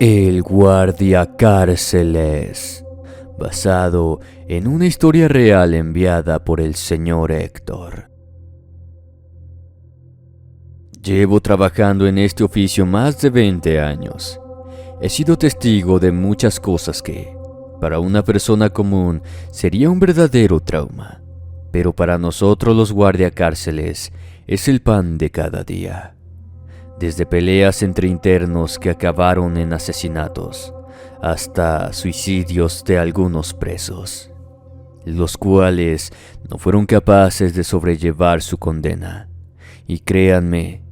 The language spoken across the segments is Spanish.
El guardiacárceles, basado en una historia real enviada por el señor Héctor. Llevo trabajando en este oficio más de 20 años. He sido testigo de muchas cosas que, para una persona común, sería un verdadero trauma, pero para nosotros los guardiacárceles es el pan de cada día. Desde peleas entre internos que acabaron en asesinatos, hasta suicidios de algunos presos, los cuales no fueron capaces de sobrellevar su condena. Y créanme,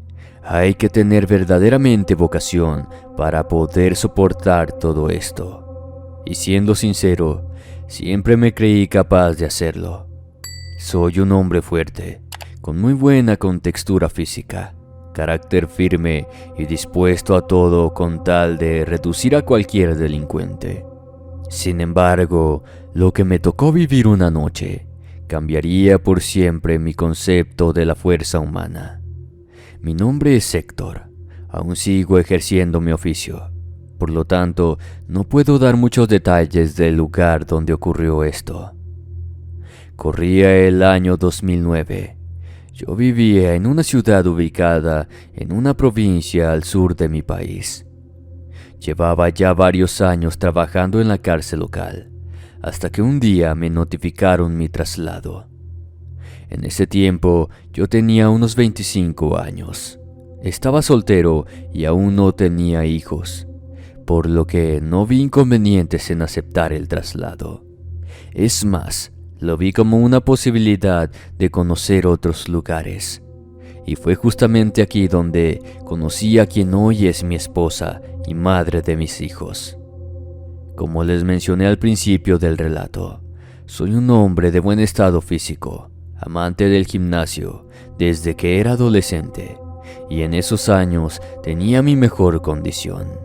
hay que tener verdaderamente vocación para poder soportar todo esto. Y siendo sincero, siempre me creí capaz de hacerlo. Soy un hombre fuerte, con muy buena contextura física, carácter firme y dispuesto a todo con tal de reducir a cualquier delincuente. Sin embargo, lo que me tocó vivir una noche cambiaría por siempre mi concepto de la fuerza humana. Mi nombre es Héctor, aún sigo ejerciendo mi oficio, por lo tanto no puedo dar muchos detalles del lugar donde ocurrió esto. Corría el año 2009. Yo vivía en una ciudad ubicada en una provincia al sur de mi país. Llevaba ya varios años trabajando en la cárcel local, hasta que un día me notificaron mi traslado. En ese tiempo yo tenía unos 25 años. Estaba soltero y aún no tenía hijos, por lo que no vi inconvenientes en aceptar el traslado. Es más, lo vi como una posibilidad de conocer otros lugares. Y fue justamente aquí donde conocí a quien hoy es mi esposa y madre de mis hijos. Como les mencioné al principio del relato, soy un hombre de buen estado físico, amante del gimnasio desde que era adolescente, y en esos años tenía mi mejor condición.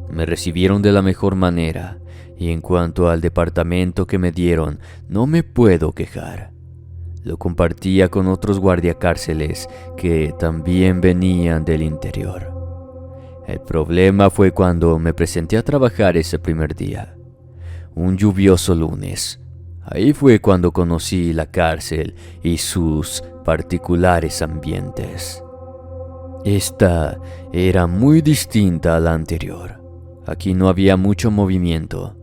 Me recibieron de la mejor manera, y en cuanto al departamento que me dieron, no me puedo quejar. Lo compartía con otros guardiacárceles que también venían del interior. El problema fue cuando me presenté a trabajar ese primer día, un lluvioso lunes. Ahí fue cuando conocí la cárcel y sus particulares ambientes. Esta era muy distinta a la anterior. Aquí no había mucho movimiento.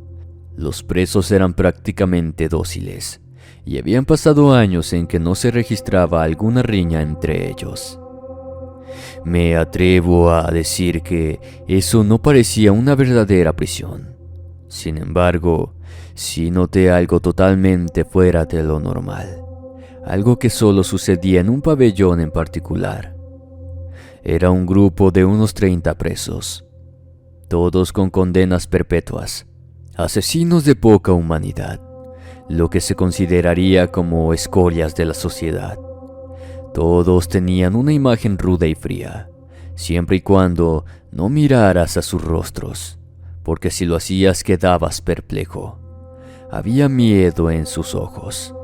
Los presos eran prácticamente dóciles, y habían pasado años en que no se registraba alguna riña entre ellos. Me atrevo a decir que eso no parecía una verdadera prisión. Sin embargo, sí noté algo totalmente fuera de lo normal, algo que solo sucedía en un pabellón en particular. Era un grupo de unos 30 presos, todos con condenas perpetuas, asesinos de poca humanidad, lo que se consideraría como escorias de la sociedad. Todos tenían una imagen ruda y fría, siempre y cuando no miraras a sus rostros, porque si lo hacías quedabas perplejo. Había miedo en sus ojos.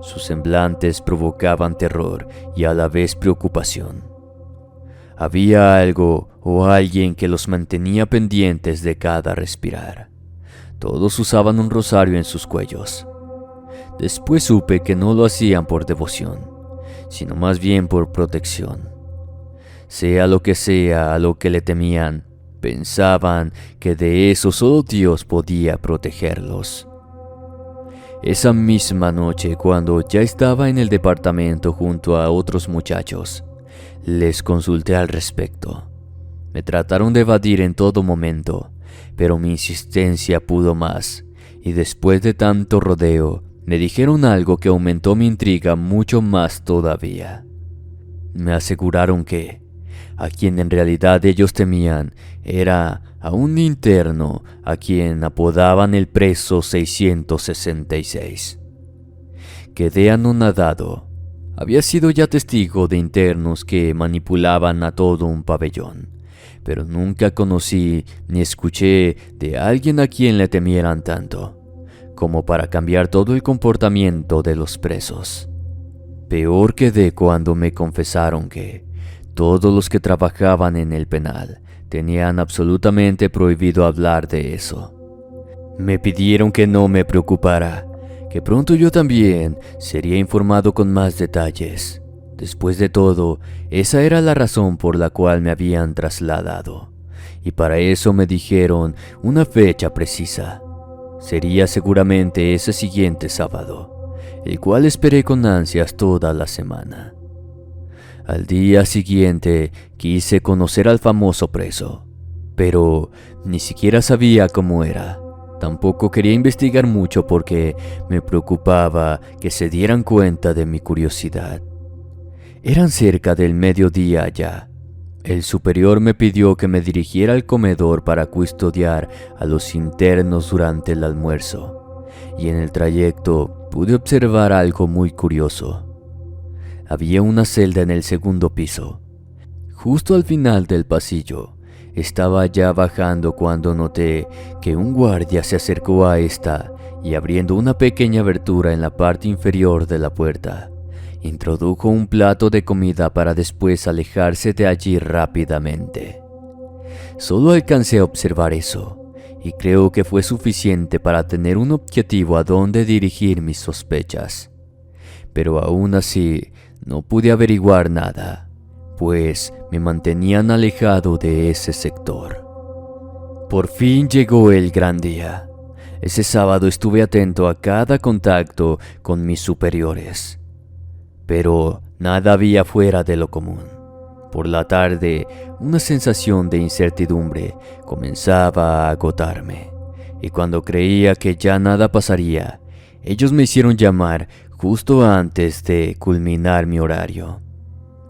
Sus semblantes provocaban terror y a la vez preocupación. Había algo o alguien que los mantenía pendientes de cada respirar. Todos usaban un rosario en sus cuellos. Después supe que no lo hacían por devoción, sino más bien por protección. Sea lo que sea a lo que le temían, pensaban que de eso solo Dios podía protegerlos. Esa misma noche, cuando ya estaba en el departamento junto a otros muchachos, les consulté al respecto. Me trataron de evadir en todo momento, pero mi insistencia pudo más, y después de tanto rodeo, me dijeron algo que aumentó mi intriga mucho más todavía. Me aseguraron que a quien en realidad ellos temían era a un interno a quien apodaban el preso 666. Quedé anonadado. Había sido ya testigo de internos que manipulaban a todo un pabellón, pero nunca conocí ni escuché de alguien a quien le temieran tanto como para cambiar todo el comportamiento de los presos. Peor quedé cuando me confesaron que todos los que trabajaban en el penal tenían absolutamente prohibido hablar de eso. Me pidieron que no me preocupara, que pronto yo también sería informado con más detalles. Después de todo, esa era la razón por la cual me habían trasladado, y para eso me dijeron una fecha precisa. Sería seguramente ese siguiente sábado, el cual esperé con ansias toda la semana. Al día siguiente quise conocer al famoso preso, pero ni siquiera sabía cómo era. Tampoco quería investigar mucho porque me preocupaba que se dieran cuenta de mi curiosidad. Eran cerca del mediodía ya. El superior me pidió que me dirigiera al comedor para custodiar a los internos durante el almuerzo, y en el trayecto pude observar algo muy curioso. Había una celda en el segundo piso. Justo al final del pasillo, estaba ya bajando cuando noté que un guardia se acercó a esta y abriendo una pequeña abertura en la parte inferior de la puerta, introdujo un plato de comida para después alejarse de allí rápidamente. Solo alcancé a observar eso, y creo que fue suficiente para tener un objetivo a donde dirigir mis sospechas. Pero aún así, no pude averiguar nada, pues me mantenían alejado de ese sector. Por fin llegó el gran día. Ese sábado estuve atento a cada contacto con mis superiores, pero nada había fuera de lo común. Por la tarde, una sensación de incertidumbre comenzaba a agotarme, y cuando creía que ya nada pasaría, ellos me hicieron llamar justo antes de culminar mi horario.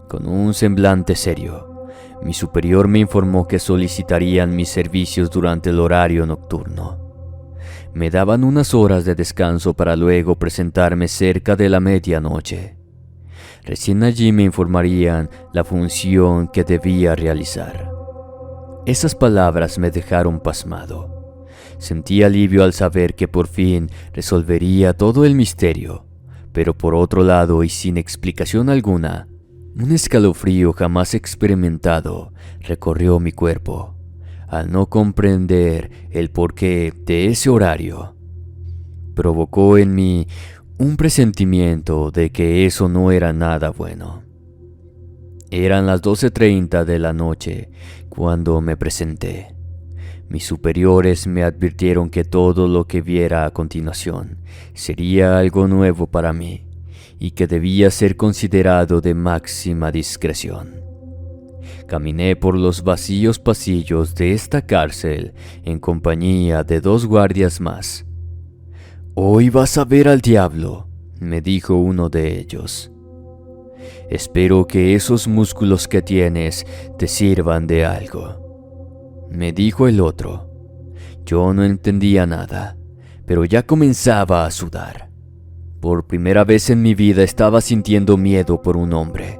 Con un semblante serio, mi superior me informó que solicitarían mis servicios durante el horario nocturno. Me daban unas horas de descanso para luego presentarme cerca de la medianoche. Recién allí me informarían la función que debía realizar. Esas palabras me dejaron pasmado. Sentí alivio al saber que por fin resolvería todo el misterio, pero por otro lado y sin explicación alguna, un escalofrío jamás experimentado recorrió mi cuerpo, al no comprender el porqué de ese horario. Provocó en mí un presentimiento de que eso no era nada bueno. Eran las 12:30 de la noche cuando me presenté. Mis superiores me advirtieron que todo lo que viera a continuación sería algo nuevo para mí y que debía ser considerado de máxima discreción. Caminé por los vacíos pasillos de esta cárcel en compañía de 2 guardias más. «Hoy vas a ver al diablo», me dijo uno de ellos. «Espero que esos músculos que tienes te sirvan de algo», me dijo el otro. Yo no entendía nada, pero ya comenzaba a sudar. Por primera vez en mi vida estaba sintiendo miedo por un hombre.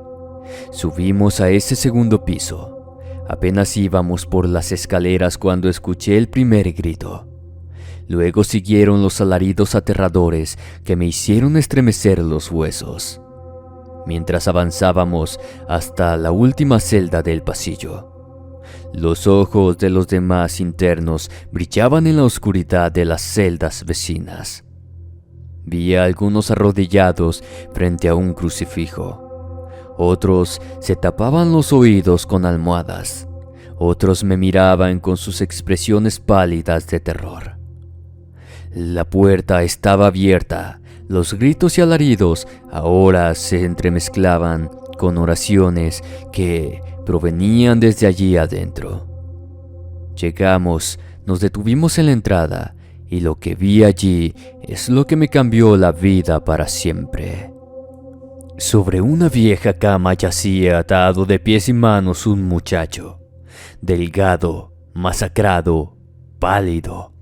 Subimos a ese segundo piso. Apenas íbamos por las escaleras cuando escuché el primer grito. Luego siguieron los alaridos aterradores que me hicieron estremecer los huesos. Mientras avanzábamos hasta la última celda del pasillo, los ojos de los demás internos brillaban en la oscuridad de las celdas vecinas. Vi a algunos arrodillados frente a un crucifijo. Otros se tapaban los oídos con almohadas. Otros me miraban con sus expresiones pálidas de terror. La puerta estaba abierta. Los gritos y alaridos ahora se entremezclaban con oraciones que provenían desde allí adentro. Llegamos, nos detuvimos en la entrada y lo que vi allí es lo que me cambió la vida para siempre. Sobre una vieja cama yacía atado de pies y manos un muchacho, delgado, masacrado, pálido,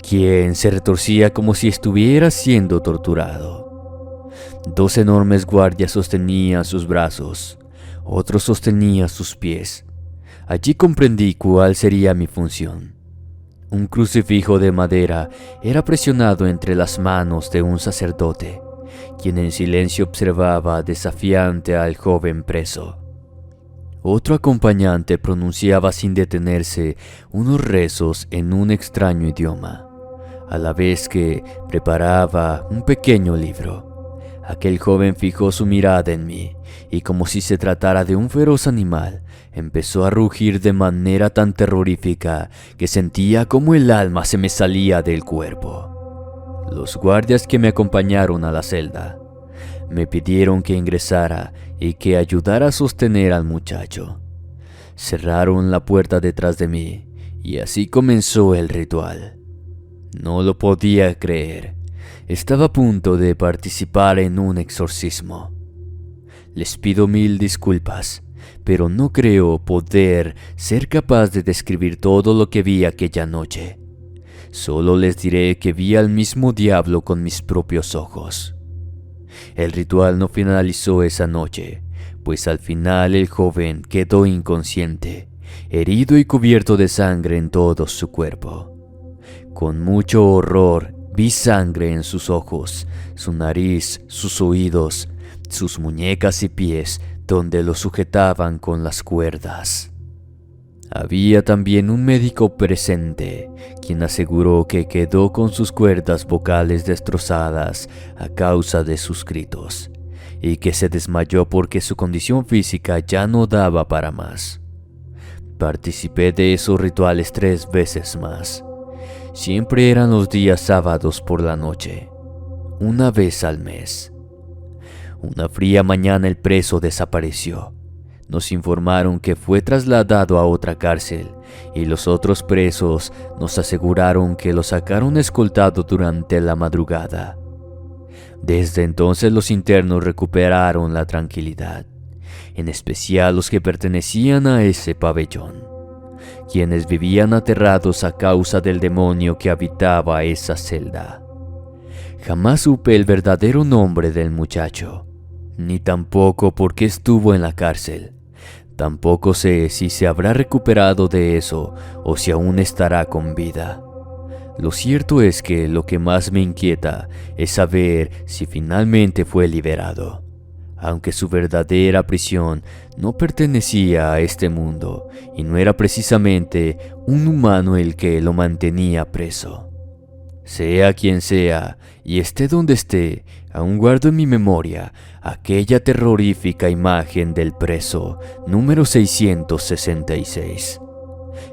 quien se retorcía como si estuviera siendo torturado. 2 enormes guardias sostenían sus brazos, otro sostenía sus pies. Allí comprendí cuál sería mi función. Un crucifijo de madera era presionado entre las manos de un sacerdote, quien en silencio observaba desafiante al joven preso. Otro acompañante pronunciaba sin detenerse unos rezos en un extraño idioma, a la vez que preparaba un pequeño libro. Aquel joven fijó su mirada en mí y, como si se tratara de un feroz animal, empezó a rugir de manera tan terrorífica que sentía como el alma se me salía del cuerpo. Los guardias que me acompañaron a la celda me pidieron que ingresara y que ayudara a sostener al muchacho. Cerraron la puerta detrás de mí y así comenzó el ritual. No lo podía creer. Estaba a punto de participar en un exorcismo. Les pido mil disculpas, pero no creo poder ser capaz de describir todo lo que vi aquella noche. Solo les diré que vi al mismo diablo con mis propios ojos. El ritual no finalizó esa noche, pues al final el joven quedó inconsciente, herido y cubierto de sangre en todo su cuerpo. Con mucho horror vi sangre en sus ojos, su nariz, sus oídos, sus muñecas y pies donde lo sujetaban con las cuerdas. Había también un médico presente, quien aseguró que quedó con sus cuerdas vocales destrozadas a causa de sus gritos, y que se desmayó porque su condición física ya no daba para más. Participé de esos rituales 3 veces más. Siempre eran los días sábados por la noche, una vez al mes. Una fría mañana el preso desapareció. Nos informaron que fue trasladado a otra cárcel y los otros presos nos aseguraron que lo sacaron escoltado durante la madrugada. Desde entonces los internos recuperaron la tranquilidad, en especial los que pertenecían a ese pabellón, quienes vivían aterrados a causa del demonio que habitaba esa celda. Jamás supe el verdadero nombre del muchacho, ni tampoco por qué estuvo en la cárcel. Tampoco sé si se habrá recuperado de eso o si aún estará con vida. Lo cierto es que lo que más me inquieta es saber si finalmente fue liberado, aunque su verdadera prisión no pertenecía a este mundo y no era precisamente un humano el que lo mantenía preso. Sea quien sea y esté donde esté, aún guardo en mi memoria aquella terrorífica imagen del preso número 666.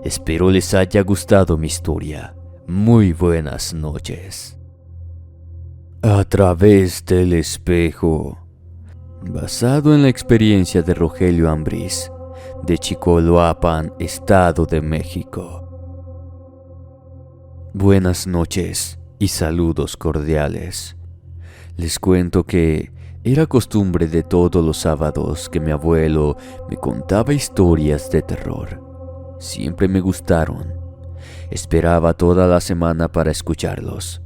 Espero les haya gustado mi historia. Muy buenas noches. A través del espejo. Basado en la experiencia de Rogelio Ambriz, de Chicoloapan, Estado de México. Buenas noches y saludos cordiales. Les cuento que era costumbre de todos los sábados que mi abuelo me contaba historias de terror. Siempre me gustaron. Esperaba toda la semana para escucharlos.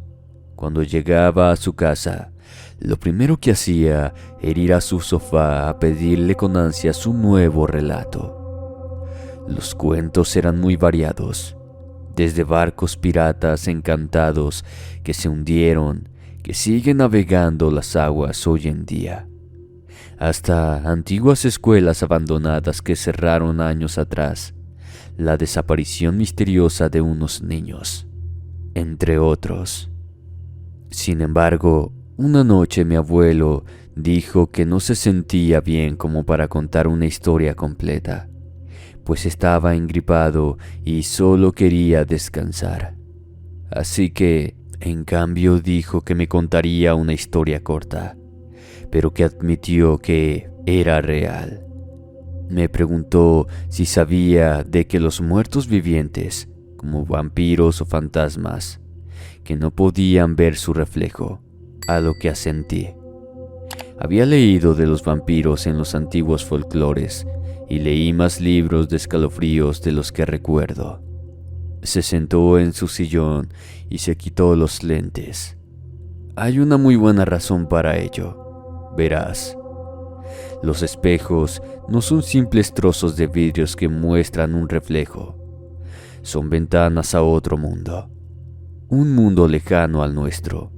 Cuando llegaba a su casa, lo primero que hacía era ir a su sofá a pedirle con ansias un nuevo relato. Los cuentos eran muy variados, desde barcos piratas encantados que se hundieron, que siguen navegando las aguas hoy en día, hasta antiguas escuelas abandonadas que cerraron años atrás, la desaparición misteriosa de unos niños, entre otros. Sin embargo, una noche mi abuelo dijo que no se sentía bien como para contar una historia completa, pues estaba engripado y solo quería descansar. Así que, en cambio, dijo que me contaría una historia corta, pero que admitió que era real. Me preguntó si sabía de que los muertos vivientes, como vampiros o fantasmas, que no podían ver su reflejo, a lo que asentí. Había leído de los vampiros en los antiguos folclores y leí más libros de escalofríos de los que recuerdo. Se sentó en su sillón y se quitó los lentes. Hay una muy buena razón para ello, verás. Los espejos no son simples trozos de vidrios que muestran un reflejo. Son ventanas a otro mundo. Un mundo lejano al nuestro.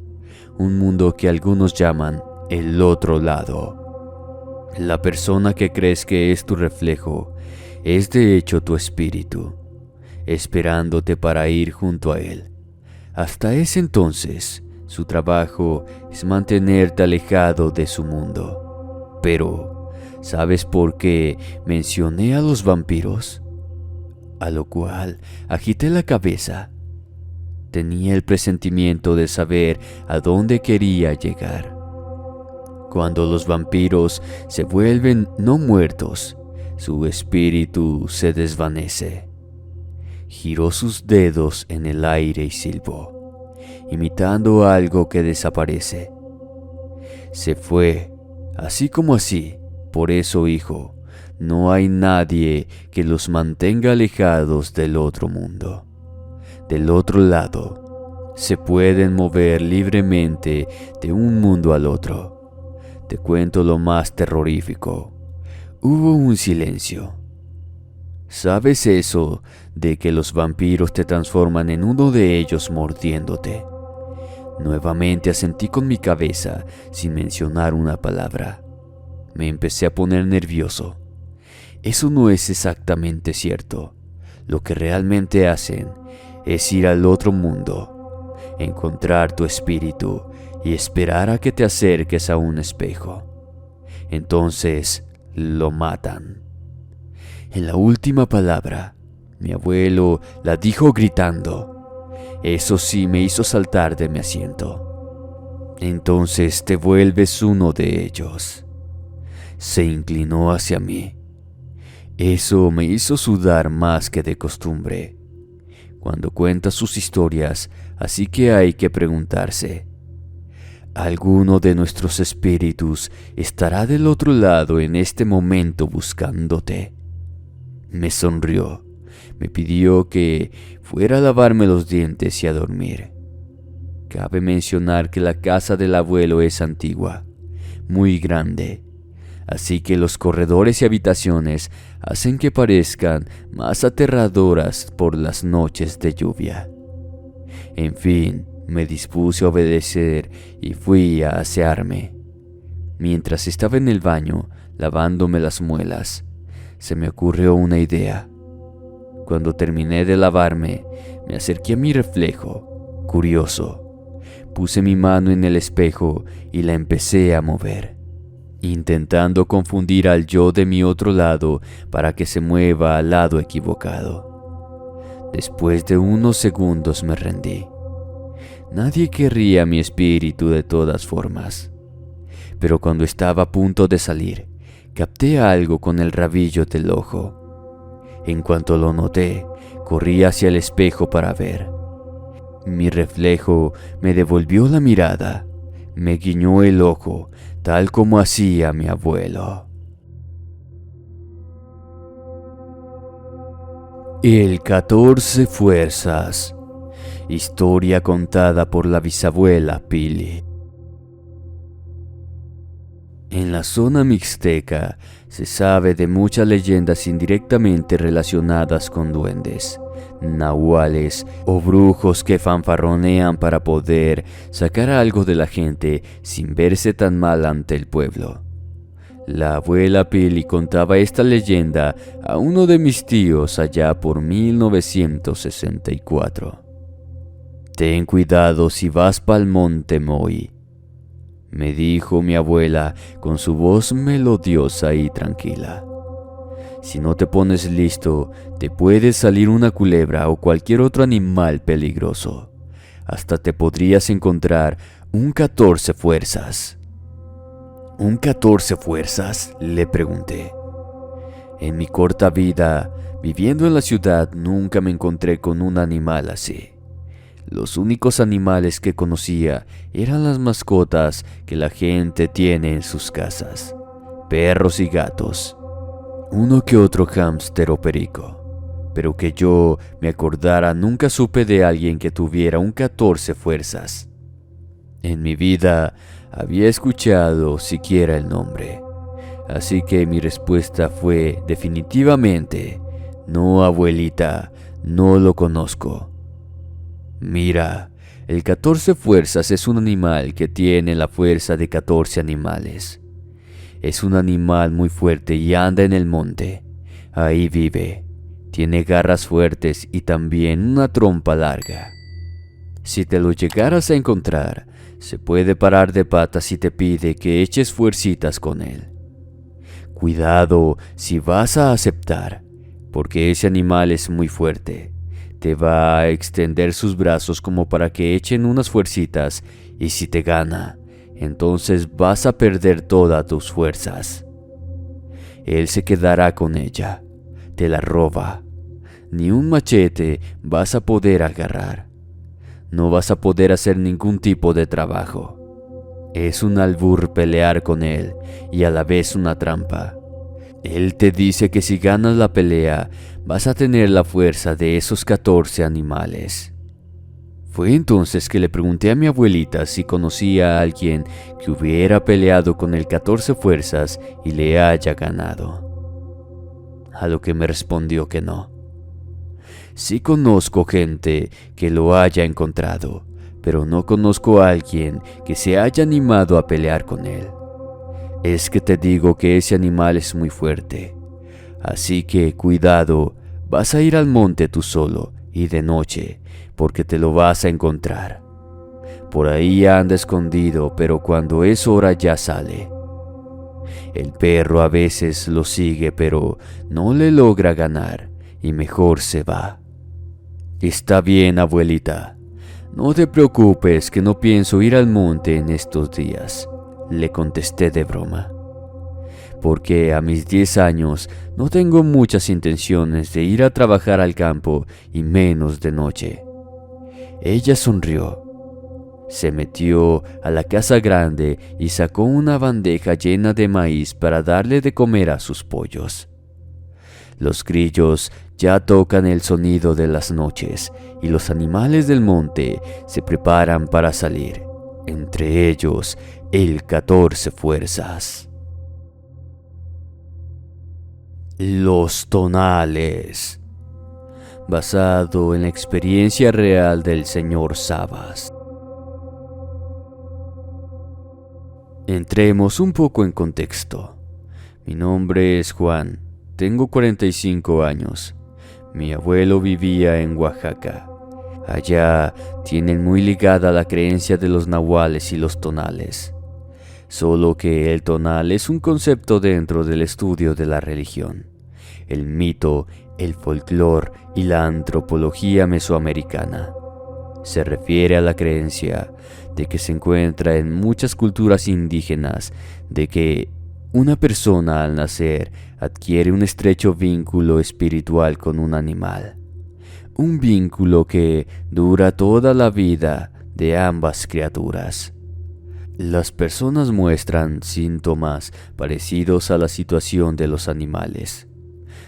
Un mundo que algunos llaman el otro lado. La persona que crees que es tu reflejo es de hecho tu espíritu, esperándote para ir junto a él. Hasta ese entonces, su trabajo es mantenerte alejado de su mundo. Pero, ¿sabes por qué mencioné a los vampiros? A lo cual agité la cabeza. Tenía el presentimiento de saber a dónde quería llegar. Cuando los vampiros se vuelven no muertos, su espíritu se desvanece. Giró sus dedos en el aire y silbó, imitando algo que desaparece. Se fue, así como así. Por eso, hijo, no hay nadie que los mantenga alejados del otro mundo. Del otro lado, se pueden mover libremente de un mundo al otro. Te cuento lo más terrorífico. Hubo un silencio. ¿Sabes eso de que los vampiros te transforman en uno de ellos mordiéndote? Nuevamente asentí con mi cabeza sin mencionar una palabra. Me empecé a poner nervioso. Eso no es exactamente cierto. Lo que realmente hacen es ir al otro mundo, encontrar tu espíritu y esperar a que te acerques a un espejo. Entonces lo matan. En la última palabra, mi abuelo la dijo gritando. Eso sí me hizo saltar de mi asiento. Entonces te vuelves uno de ellos. Se inclinó hacia mí. Eso me hizo sudar más que de costumbre. Cuando cuenta sus historias, así que hay que preguntarse, ¿alguno de nuestros espíritus estará del otro lado en este momento buscándote? Me sonrió. Me pidió que fuera a lavarme los dientes y a dormir. Cabe mencionar que la casa del abuelo es antigua, muy grande, así que los corredores y habitaciones hacen que parezcan más aterradoras por las noches de lluvia. En fin, me dispuse a obedecer y fui a asearme. Mientras estaba en el baño, lavándome las muelas, se me ocurrió una idea. Cuando terminé de lavarme, me acerqué a mi reflejo, curioso. Puse mi mano en el espejo y la empecé a mover, intentando confundir al yo de mi otro lado para que se mueva al lado equivocado. Después de unos segundos me rendí. Nadie querría mi espíritu de todas formas. Pero cuando estaba a punto de salir, capté algo con el rabillo del ojo. En cuanto lo noté, corrí hacia el espejo para ver. Mi reflejo me devolvió la mirada, me guiñó el ojo, tal como hacía mi abuelo. El 14 Fuerzas. Historia contada por la bisabuela Pili. En la zona mixteca se sabe de muchas leyendas indirectamente relacionadas con duendes, nahuales o brujos que fanfarronean para poder sacar algo de la gente sin verse tan mal ante el pueblo. La abuela Pili contaba esta leyenda a uno de mis tíos allá por 1964. Ten cuidado si vas pa'l monte Moy, me dijo mi abuela con su voz melodiosa y tranquila. Si no te pones listo, te puede salir una culebra o cualquier otro animal peligroso. Hasta te podrías encontrar un 14 fuerzas. ¿Un 14 fuerzas?, le pregunté. En mi corta vida, viviendo en la ciudad, nunca me encontré con un animal así. Los únicos animales que conocía eran las mascotas que la gente tiene en sus casas, perros y gatos, uno que otro hámster o perico, pero que yo me acordara nunca supe de alguien que tuviera un 14 fuerzas. En mi vida había escuchado siquiera el nombre, así que mi respuesta fue definitivamente, no abuelita, no lo conozco. Mira, el 14 fuerzas es un animal que tiene la fuerza de 14 animales. Es un animal muy fuerte y anda en el monte. Ahí vive. Tiene garras fuertes y también una trompa larga. Si te lo llegaras a encontrar, se puede parar de patas y te pide que eches fuercitas con él. Cuidado si vas a aceptar, porque ese animal es muy fuerte. Te va a extender sus brazos como para que echen unas fuercitas, y si te gana, entonces vas a perder todas tus fuerzas. Él se quedará con ella, te la roba. Ni un machete vas a poder agarrar. No vas a poder hacer ningún tipo de trabajo. Es un albur pelear con él y a la vez una trampa. Él te dice que si ganas la pelea, vas a tener la fuerza de esos 14 animales. Fue entonces que le pregunté a mi abuelita si conocía a alguien que hubiera peleado con el 14 fuerzas y le haya ganado. A lo que me respondió que no. Sí conozco gente que lo haya encontrado, pero no conozco a alguien que se haya animado a pelear con él. Es que te digo que ese animal es muy fuerte. Así que cuidado, vas a ir al monte tú solo y de noche, porque te lo vas a encontrar. Por ahí anda escondido, pero cuando es hora ya sale. El perro a veces lo sigue, pero no le logra ganar y mejor se va. Está bien, abuelita. No te preocupes que no pienso ir al monte en estos días, le contesté de broma. Porque a mis 10 años no tengo muchas intenciones de ir a trabajar al campo y menos de noche. Ella sonrió. Se metió a la casa grande y sacó una bandeja llena de maíz para darle de comer a sus pollos. Los grillos ya tocan el sonido de las noches y los animales del monte se preparan para salir, entre ellos el 14 fuerzas. Los tonales, basado en la experiencia real del señor Sabas. Entremos un poco en contexto. Mi nombre es Juan, tengo 45 años. Mi abuelo vivía en Oaxaca. Allá tienen muy ligada la creencia de los nahuales y los tonales. Solo que el tonal es un concepto dentro del estudio de la religión, el mito, el folclore y la antropología mesoamericana. Se refiere a la creencia de que se encuentra en muchas culturas indígenas de que una persona al nacer adquiere un estrecho vínculo espiritual con un animal. Un vínculo que dura toda la vida de ambas criaturas. Las personas muestran síntomas parecidos a la situación de los animales.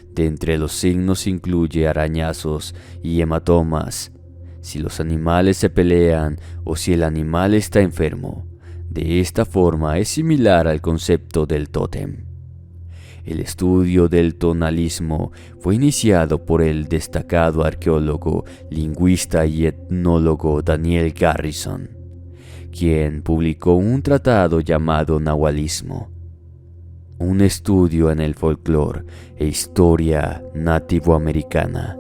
De entre los signos incluye arañazos y hematomas. Si los animales se pelean o si el animal está enfermo. De esta forma es similar al concepto del tótem. El estudio del tonalismo fue iniciado por el destacado arqueólogo, lingüista y etnólogo Daniel Garrison, quien publicó un tratado llamado Nahualismo, un estudio en el folclore e historia nativoamericana,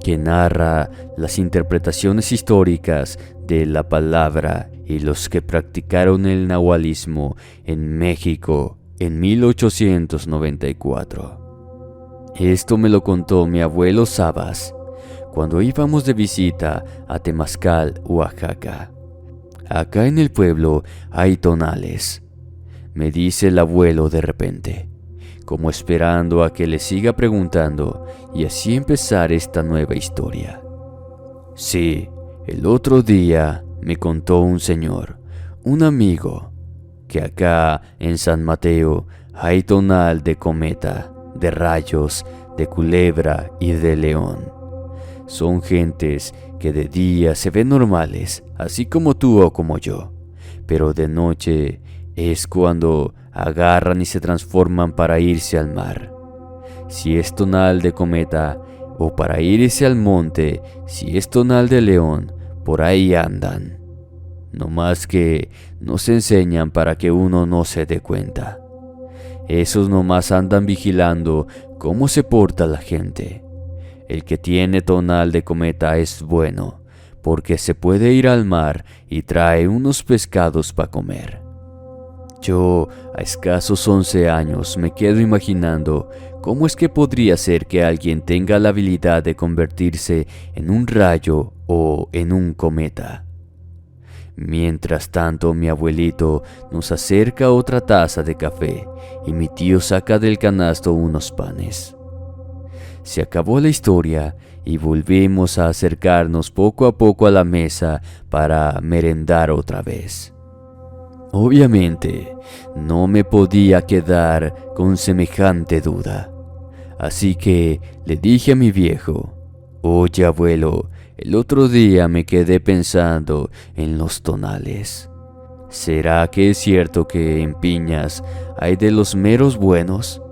que narra las interpretaciones históricas de la palabra y los que practicaron el nahualismo en México en 1894. Esto me lo contó mi abuelo Sabas cuando íbamos de visita a Temazcal, Oaxaca. Acá en el pueblo hay tonales, me dice el abuelo de repente, como esperando a que le siga preguntando y así empezar esta nueva historia. Sí, el otro día me contó un señor, un amigo, que acá en San Mateo hay tonal de cometa, de rayos, de culebra y de león. Son gentes que de día se ven normales, así como tú o como yo, pero de noche es cuando agarran y se transforman para irse al mar. Si es tonal de cometa, o para irse al monte, si es tonal de león, por ahí andan. No más que no se enseñan para que uno no se dé cuenta. Esos nomás andan vigilando cómo se porta la gente. El que tiene tonal de cometa es bueno, porque se puede ir al mar y trae unos pescados para comer. Yo, a escasos 11 años, me quedo imaginando cómo es que podría ser que alguien tenga la habilidad de convertirse en un rayo o en un cometa. Mientras tanto, mi abuelito nos acerca otra taza de café y mi tío saca del canasto unos panes. Se acabó la historia y volvimos a acercarnos poco a poco a la mesa para merendar otra vez. Obviamente, no me podía quedar con semejante duda, así que le dije a mi viejo: «Oye, abuelo, el otro día me quedé pensando en los tonales. ¿Será que es cierto que en Piñas hay de los meros buenos?»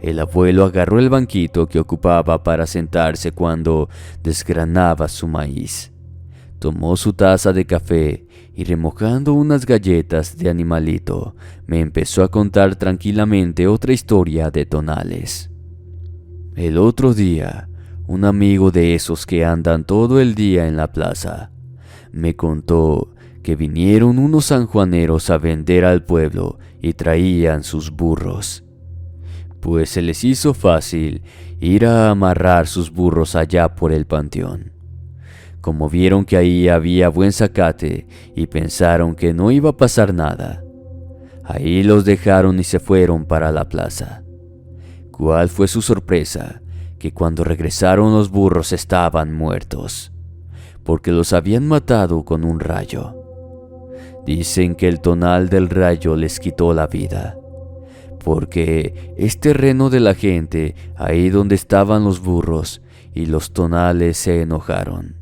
El abuelo agarró el banquito que ocupaba para sentarse cuando desgranaba su maíz. Tomó su taza de café y, remojando unas galletas de animalito, me empezó a contar tranquilamente otra historia de tonales. El otro día, un amigo de esos que andan todo el día en la plaza me contó que vinieron unos sanjuaneros a vender al pueblo y traían sus burros. Pues se les hizo fácil ir a amarrar sus burros allá por el panteón. Como vieron que ahí había buen zacate y pensaron que no iba a pasar nada, ahí los dejaron y se fueron para la plaza. ¿Cuál fue su sorpresa? Que cuando regresaron los burros estaban muertos, porque los habían matado con un rayo. Dicen que el tonal del rayo les quitó la vida, porque es terreno de la gente ahí donde estaban los burros, y los tonales se enojaron.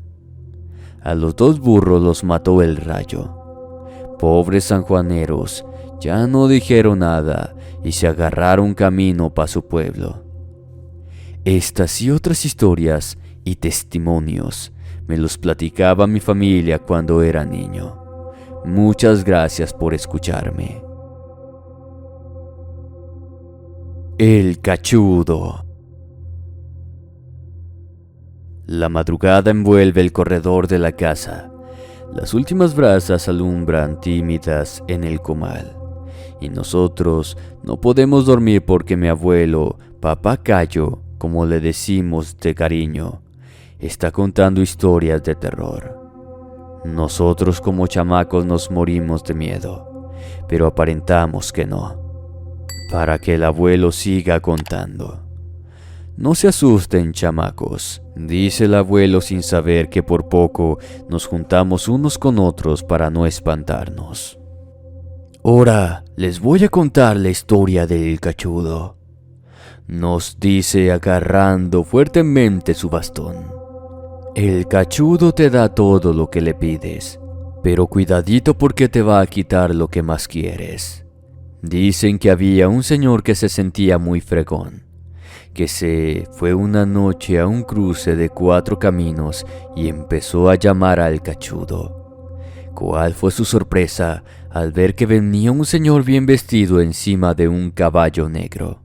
A los 2 burros los mató el rayo. Pobres sanjuaneros, ya no dijeron nada y se agarraron camino para su pueblo. Estas y otras historias y testimonios me los platicaba mi familia cuando era niño. Muchas gracias por escucharme. El cachudo. La madrugada envuelve el corredor de la casa. Las últimas brasas alumbran tímidas en el comal. Y nosotros no podemos dormir porque mi abuelo, Papá Cayo, como le decimos de cariño, está contando historias de terror. Nosotros como chamacos nos morimos de miedo, pero aparentamos que no, para que el abuelo siga contando. «No se asusten, chamacos», dice el abuelo sin saber que por poco nos juntamos unos con otros para no espantarnos. «Ahora les voy a contar la historia del cachudo», nos dice agarrando fuertemente su bastón. «El cachudo te da todo lo que le pides, pero cuidadito porque te va a quitar lo que más quieres». Dicen que había un señor que se sentía muy fregón, que se fue una noche a un cruce de 4 caminos y empezó a llamar al cachudo. ¿Cuál fue su sorpresa al ver que venía un señor bien vestido encima de un caballo negro?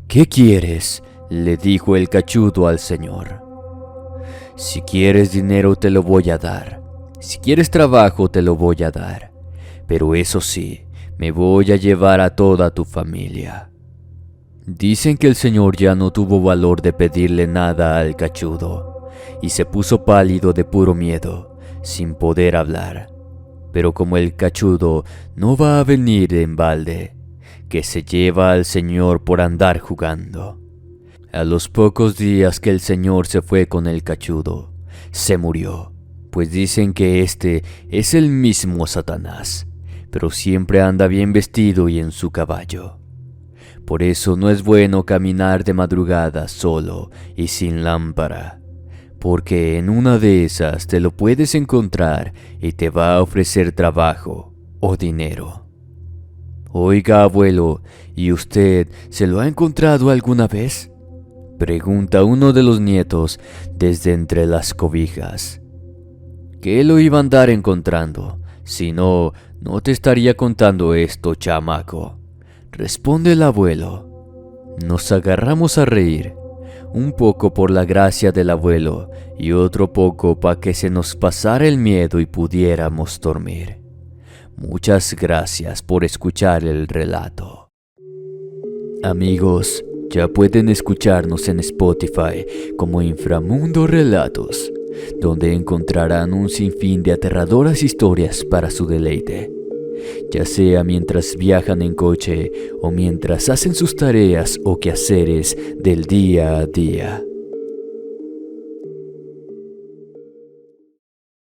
«¿Qué quieres?», le dijo el cachudo al señor. «Si quieres dinero te lo voy a dar, si quieres trabajo te lo voy a dar, pero eso sí, me voy a llevar a toda tu familia». Dicen que el señor ya no tuvo valor de pedirle nada al cachudo y se puso pálido de puro miedo, sin poder hablar. Pero como el cachudo no va a venir en balde, que se lleva al señor por andar jugando. A los pocos días que el señor se fue con el cachudo, se murió, pues dicen que este es el mismo Satanás, pero siempre anda bien vestido y en su caballo. Por eso no es bueno caminar de madrugada solo y sin lámpara, porque en una de esas te lo puedes encontrar y te va a ofrecer trabajo o dinero. «Oiga, abuelo, ¿y usted se lo ha encontrado alguna vez?», pregunta uno de los nietos desde entre las cobijas. «¿Qué lo iba a andar encontrando? Si no, no te estaría contando esto, chamaco», responde el abuelo. Nos agarramos a reír, un poco por la gracia del abuelo y otro poco para que se nos pasara el miedo y pudiéramos dormir. Muchas gracias por escuchar el relato. Amigos, ya pueden escucharnos en Spotify como Inframundo Relatos, donde encontrarán un sinfín de aterradoras historias para su deleite, ya sea mientras viajan en coche o mientras hacen sus tareas o quehaceres del día a día.